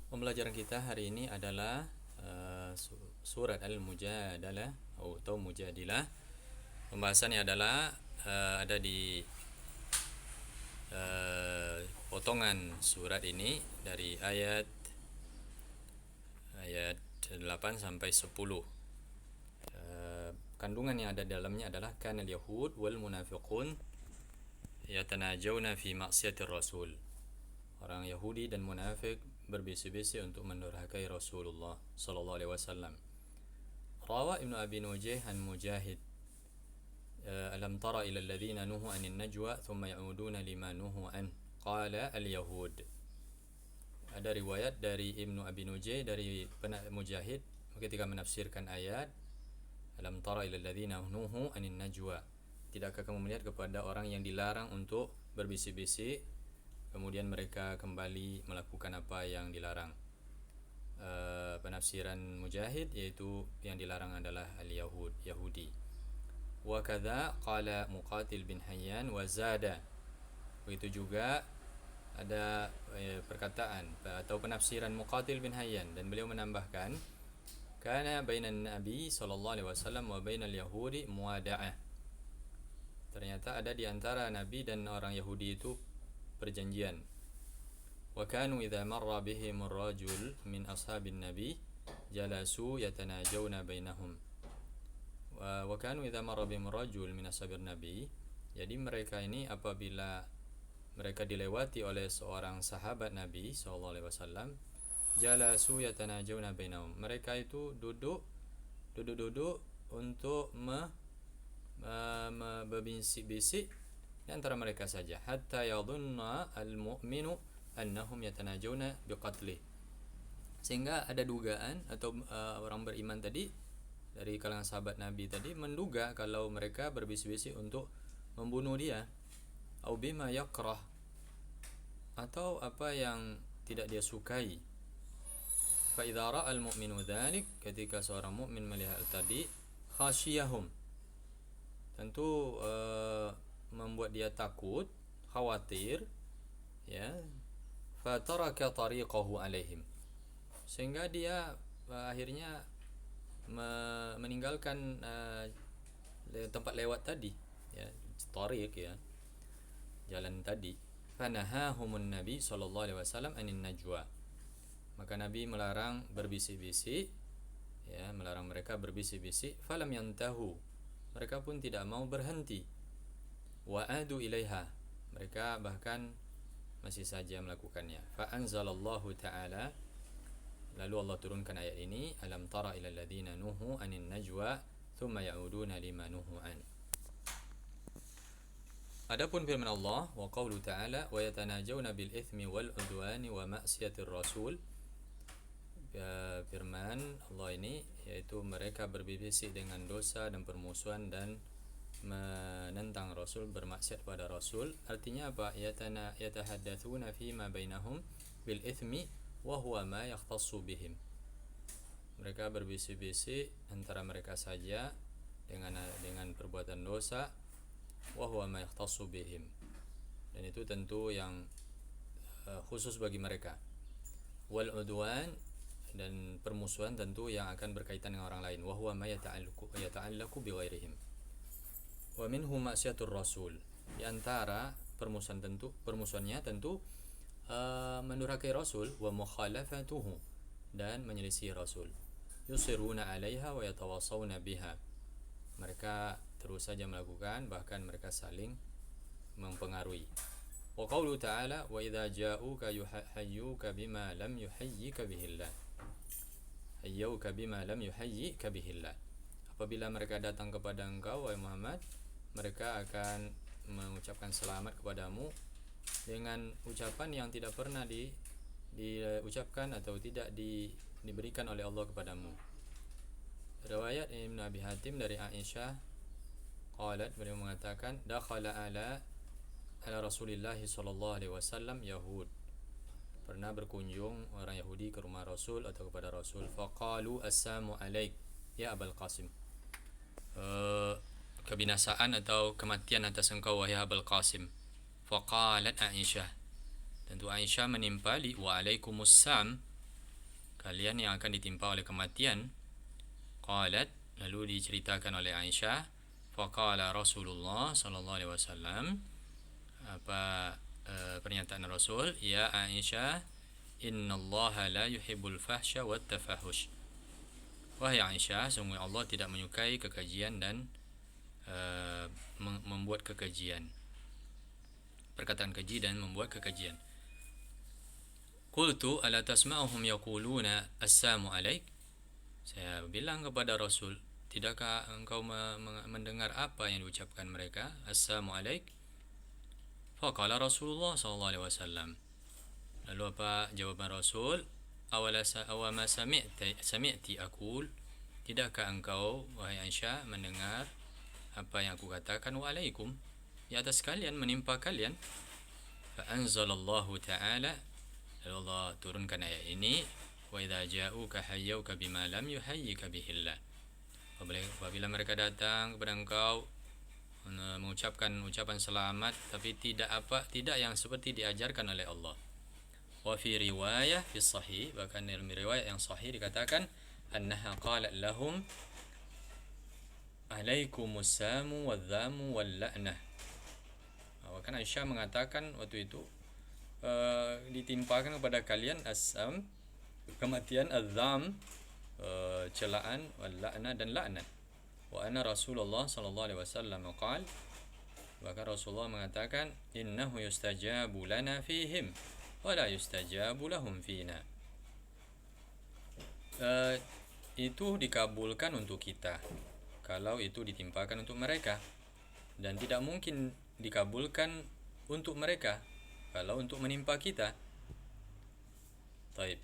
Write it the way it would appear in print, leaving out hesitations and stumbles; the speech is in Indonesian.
Pembelajaran kita hari ini adalah surat Al-Mujadalah atau Mujadilah. Pembahasannya adalah ada di potongan surat ini dari ayat 8 sampai 10. Kandungan yang ada di dalamnya adalah kana al-yahud wal munafiqun yatanajawna fi ma'siyatir rasul. Orang Yahudi dan munafik berbisik-bisik untuk mendurhakai Rasulullah sallallahu alaihi wasallam. Rawa Ibnu Abi Nujayh an Mujahid, alam tara ila alladhina nuhu anin najwa thumma ya'uduna lima nuhu an qala al-yahud. Ada riwayat dari Ibnu Abi Nujayh dari Mujahid ketika menafsirkan ayat alam tara ila alladhina nuhu anin najwa. Tidakkah kamu melihat kepada orang yang dilarang untuk berbisik-bisik, kemudian mereka kembali melakukan apa yang dilarang. Penafsiran Mujahid yaitu yang dilarang adalah al-Yahud, Yahudi. Wa kadza qala Muqatil bin Hayyan wa zada. Begitu juga ada perkataan atau penafsiran Muqatil bin Hayyan, dan beliau menambahkan kana bainan nabi sallallahu alaihi wasallam wa bainal yahudi muwada'ah. Ternyata ada di antara Nabi dan orang Yahudi itu perjanjian. Wa kanu idza marra bihim ar-rajul min ashabin nabi jalasu yatanajawna bainahum. Wa kanu idza marra bihim ar-rajul min ashabin nabi. Jadi mereka ini apabila mereka dilewati oleh seorang sahabat Nabi sallallahu alaihi wasallam, jalasu yatanajawna bainahum. Mereka itu duduk untuk berbisik-bisik di antara mereka saja, hatta yadhunna al-mu'minu annahum yatanajawna biqatlih, sehingga ada dugaan atau orang beriman tadi dari kalangan sahabat Nabi tadi menduga kalau mereka berbisik-bisik untuk membunuh dia, au bima yakrah, atau apa yang tidak dia sukai. Fa idza ra'a al-mu'minu dzalik, ketika seorang mukmin melihat tadi, khasyiyahum, tentu membuat dia takut, khawatir, ya. Fataraka tariqahu alaihim, sehingga dia akhirnya meninggalkan tempat lewat tadi, ya, tariq, ya, jalan tadi. Fanahahumun nabi sallallahu alaihi wasallam anin najwa, maka Nabi melarang berbisik-bisik, ya, melarang mereka berbisik-bisik. Falam yantahu, mereka pun tidak mau berhenti. Wa'adu ilaiha, mereka bahkan masih saja melakukannya. Fa anzalallahu ta'ala, lalu Allah turunkan ayat ini, alam tara ila alladhina nuhu anin najwa thumma ya'uduna lima nuhu an. Adapun firman Allah, wa qawlu ta'ala wa yatanajawna bil ithmi wal udwani wa ma'siyatir rasul. Firman Allah ini yaitu mereka berbisik dengan dosa dan permusuhan dan menentang Rasul, bermaksiat pada Rasul. Artinya apa? Yatahaddatsuna fi ma bainahum bil ithmi wa huwa ma yakhtassu bihim. Mereka berbisik-bisik antara mereka saja dengan perbuatan dosa, wa huwa ma yakhtassu bihim, dan itu tentu yang khusus bagi mereka. Wal udwan, dan permusuhan tentu yang akan berkaitan dengan orang lain, wa huwa ma yata'allaqu bi ghairihim. Wa minhu ma'siyatur rasul, di antara permusuhannya tentu mendurhakai Rasul, wa mukhalafatuhu, dan menyelisih Rasul. Yusiruna 'alaiha wa yatawassawna biha, mereka terus saja melakukan, bahkan mereka saling mempengaruhi. Wa qawlu ta'ala wa idza ja'uka yuhayyuka bima lam yuhayyika bihillah, hayyuka bima lam yuhayyika bihillah. Apabila mereka datang kepada engkau wahai Muhammad, mereka akan mengucapkan selamat kepadamu dengan ucapan yang tidak pernah diucapkan atau tidak diberikan oleh Allah kepadamu. Riwayat Ibnu Abi Hatim dari Aisyah, qalat, beliau mengatakan, dakhala ala Rasulillah sallallahu alaihi wasallam yahud, pernah berkunjung orang Yahudi ke rumah Rasul atau kepada Rasul. Faqalu assalamu alaik ya Abul Qasim, kebinasaan atau kematian atas engkau wahai Abul Qasim. Faqalat Aisyah, tentu Aisyah menimpali, wa alaikumussalam, kalian yang akan ditimpa oleh kematian. Qalat, lalu diceritakan oleh Aisyah, faqala Rasulullah sallallahu alaihi wasallam, apa pernyataan Rasul, ya Aisyah, innallaha la yuhibbul fahsya wat tafahush. Wahai Aisyah, sungguh Allah tidak menyukai kekejian dan membuat kekejian, perkataan keji dan membuat kekejian. Qultu ala tasma'uhum yaquluna assalamu alaik. Saya bilang kepada Rasul, tidakkah engkau mendengar apa yang diucapkan mereka? Assalamu alaik. Faqala Rasulullah sallallahu alaihi wasallam. Lalu apa jawaban Rasul? Awama sami'ti aqul. Tidakkah engkau wahai Aisyah mendengar apa yang aku katakan? Wa alaikum, di atas kalian, menimpa kalian. Fa anzalallahu ta'ala, lalu Allah turunkan ayat ini, wa idza ja'uka hayyuka bima lam yuhayyika bihillah. Apabila mereka datang kepada engkau mengucapkan ucapan selamat tapi tidak yang seperti diajarkan oleh Allah. Wa fi riwayah fi sahih, bahkan dalam riwayat yang sahih dikatakan annaha qalat lahum alaikumussamu wadzamu walla'nah. Bahkan Aisyah mengatakan waktu itu ditimpakan kepada kalian asam, kematian, azam, celaan, walla'nah dan laknat. Wa anna Rasulullah sallallahu alaihi wasallam qala, bahkan Rasulullah mengatakan innahu yustajabu lana fihim wala yustajabu lahum fina. Itu dikabulkan untuk kita kalau itu ditimpakan untuk mereka, dan tidak mungkin dikabulkan untuk mereka kalau untuk menimpa kita. Taib.